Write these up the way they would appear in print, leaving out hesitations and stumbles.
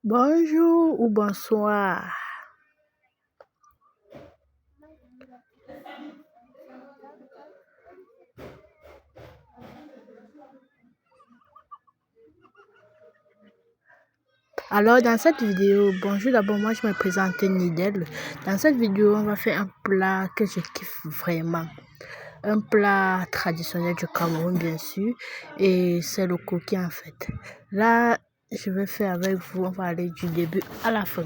Bonjour ou bonsoir. Alors dans cette vidéo, bonjour d'abord, moi je me présente Nidel. Dans cette vidéo, on va faire un plat que je kiffe vraiment. Un plat traditionnel du Cameroun bien sûr, et c'est le coquille en fait. Là, je vais faire avec vous, on va aller du début à la fin.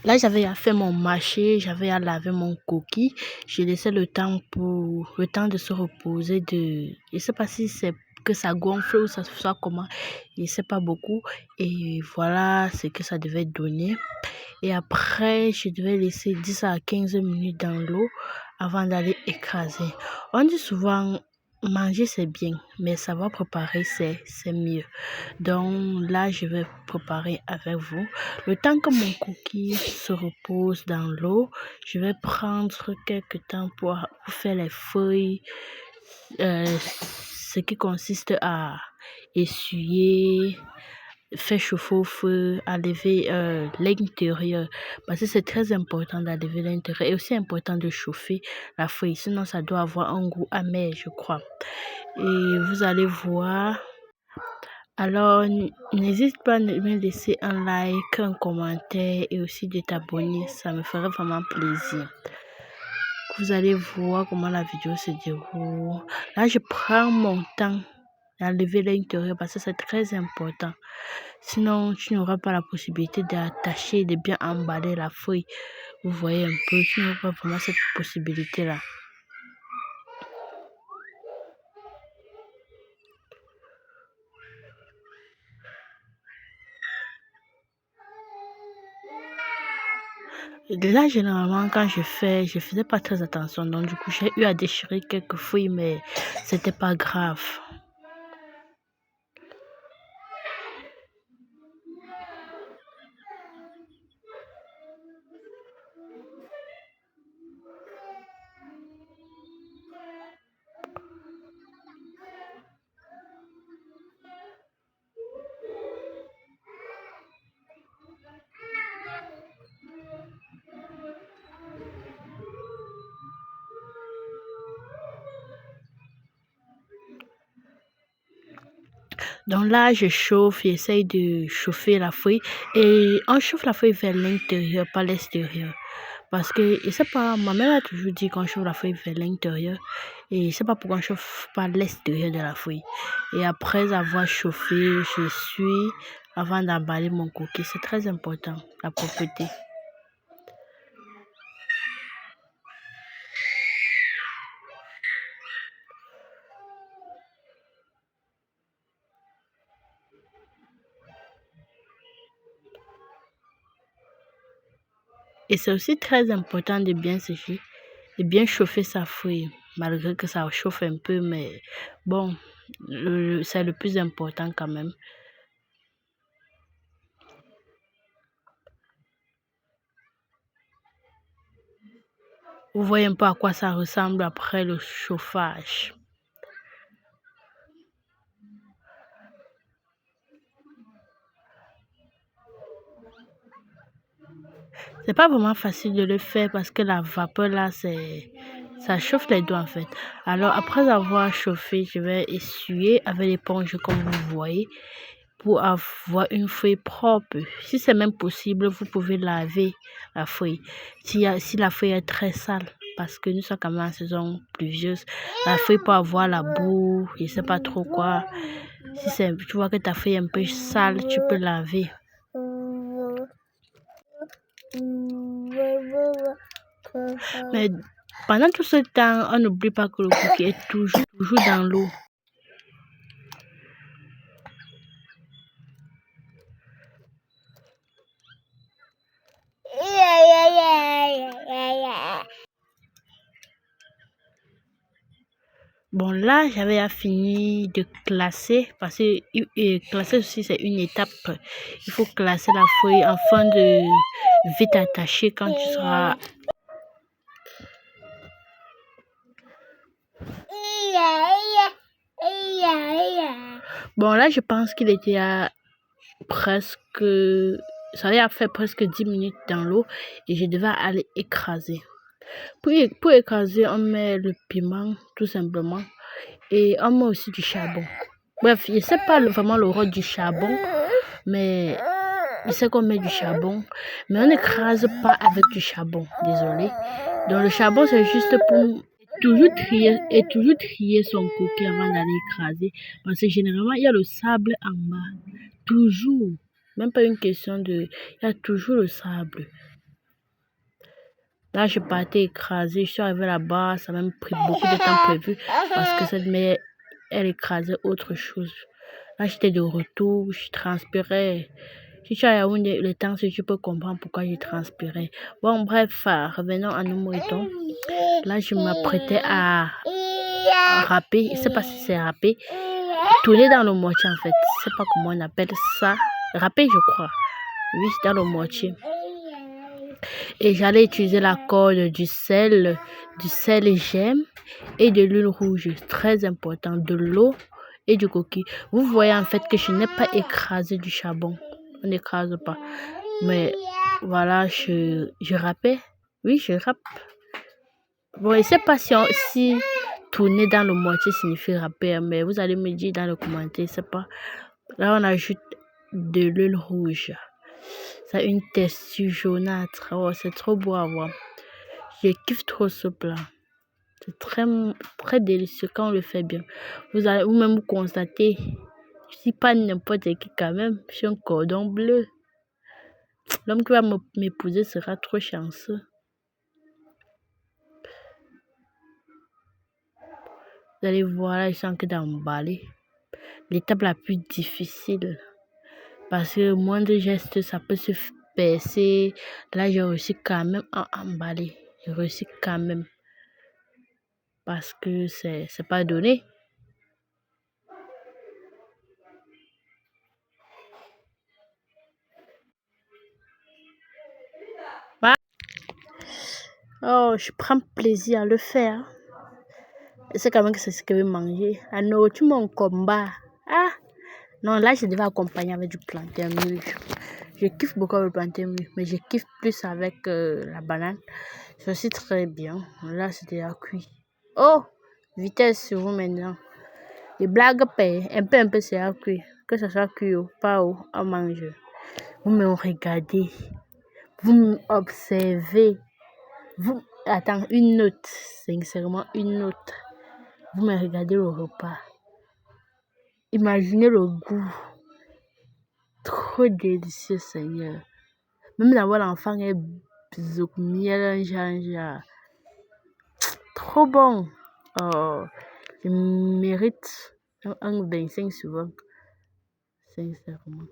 Là, j'avais à faire mon marché, j'avais à laver mon coquille. J'ai laissé le temps de se reposer. Je sais pas si c'est que ça gonfle ou ça soit comment. Je sais pas beaucoup. Et voilà ce que ça devait donner. Et après, je devais laisser 10 à 15 minutes dans l'eau avant d'aller écraser. On dit souvent, manger c'est bien, mais savoir préparer c'est mieux. Donc là, je vais préparer avec vous. Le temps que mon cookie se repose dans l'eau, je vais prendre quelques temps pour faire les feuilles, ce qui consiste à essuyer, faire chauffer au feu, à lever l'intérieur. Parce que c'est très important d'enlever l'intérieur et aussi important de chauffer la feuille. Sinon, ça doit avoir un goût amer, je crois. Et vous allez voir. Alors, n'hésite pas à me laisser un like, un commentaire et aussi de t'abonner. Ça me ferait vraiment plaisir. Vous allez voir comment la vidéo se déroule. Là, je prends mon temps d'enlever l'intérieur parce que c'est très important. Sinon, tu n'auras pas la possibilité d'attacher, de bien emballer la feuille. Vous voyez un peu, tu n'auras pas vraiment cette possibilité-là. Là, généralement, quand je faisais pas très attention. Donc, du coup, j'ai eu à déchirer quelques feuilles, mais c'était pas grave. Donc là, je chauffe, j'essaye de chauffer la feuille et on chauffe la feuille vers l'intérieur, pas l'extérieur. Parce que, je sais pas, ma mère a toujours dit qu'on chauffe la feuille vers l'intérieur et je sais pas pourquoi on chauffe pas l'extérieur de la feuille. Et après avoir chauffé, je suis avant d'emballer mon cookie. C'est très important, la propreté. Et c'est aussi très important de bien sécher, de bien chauffer sa feuille, malgré que ça chauffe un peu, mais bon, c'est le plus important quand même. Vous voyez un peu à quoi ça ressemble après le chauffage. C'est pas vraiment facile de le faire parce que la vapeur là, ça chauffe les doigts en fait. Alors après avoir chauffé, je vais essuyer avec l'éponge comme vous voyez pour avoir une feuille propre. Si c'est même possible, vous pouvez laver la feuille. Si la feuille est très sale, parce que nous sommes quand même en saison pluvieuse, la feuille peut avoir la boue, je sais pas trop quoi. Si tu vois que ta feuille est un peu sale, tu peux laver. Mais pendant tout ce temps, on n'oublie pas que le cookie est toujours dans l'eau. Bon, là, j'avais à finir de classer parce que classer aussi, c'est une étape. Il faut classer la feuille afin de vite attacher quand tu seras. Bon, là, je pense qu'il était à presque... Ça allait faire presque 10 minutes dans l'eau et je devais aller écraser. Pour écraser, on met le piment, tout simplement. Et on met aussi du charbon. Bref, je ne sais pas vraiment le rôle du charbon, mais je sais qu'on met du charbon. Mais on n'écrase pas avec du charbon, désolé. Donc le charbon, c'est juste pour toujours trier son coquille avant d'aller écraser. Parce que généralement, il y a le sable en bas. Toujours. Même pas une question de... Il y a toujours le sable. Là, je partais écraser. Je suis arrivée là-bas. Ça m'a même pris beaucoup de temps prévu. Parce que cette mère, elle écrasait autre chose. Là, j'étais de retour. Je transpirais. Si tu as Yaoundé, le temps, si tu peux comprendre pourquoi je transpirais. Bon, bref, revenons à nos moutons. Là, je m'apprêtais à râper. Je ne sais pas si c'est râper. Tourner dans le moitié, en fait. Je ne sais pas comment on appelle ça. Râper, je crois. Oui, dans le moitié. Et j'allais utiliser la corde du sel gemme et de l'huile rouge. Très important. De l'eau et du coquille. Vous voyez en fait que je n'ai pas écrasé du charbon. On n'écrase pas. Mais voilà, je râpais. Oui, je râpe. Bon, je ne sais pas si tourner dans le moitié signifie râper, mais vous allez me dire dans le commentaire, je sais pas. Là, on ajoute de l'huile rouge. Ça a une texture jaunâtre. Oh, c'est trop beau à voir. Je kiffe trop ce plat. C'est très, très délicieux quand on le fait bien. Vous allez vous-même constater. Je ne suis pas n'importe qui quand même. Je suis un cordon bleu. L'homme qui va m'épouser sera trop chanceux. Vous allez voir, là, je suis en train d'emballer. L'étape la plus difficile. Parce que moindre geste, ça peut se percer. Là, j'ai réussi quand même à emballer. J'ai réussi quand même. Parce que c'est pas donné. Oh, je prends plaisir à le faire. Je sais quand même que c'est ce que je vais manger. La nourriture, mon combat. Ah! Non, là, je devais accompagner avec du plantain mûr. Je kiffe beaucoup le plantain mûr, mais je kiffe plus avec la banane. C'est aussi très bien. Là, c'est déjà cuit. Oh! Vitesse sur vous maintenant. Les blagues payent. Un peu, c'est à cuire. Que ce soit cuit ou pas, à manger. Vous me regardez. Vous m'observez. Vous... Attends, une note. Sincèrement, une note. Vous me regardez le repas. Imaginez le goût. Trop délicieux, Seigneur. Même d'avoir l'enfant est miel, trop bon. Oh, je mérite un 25 souvent. Sincèrement.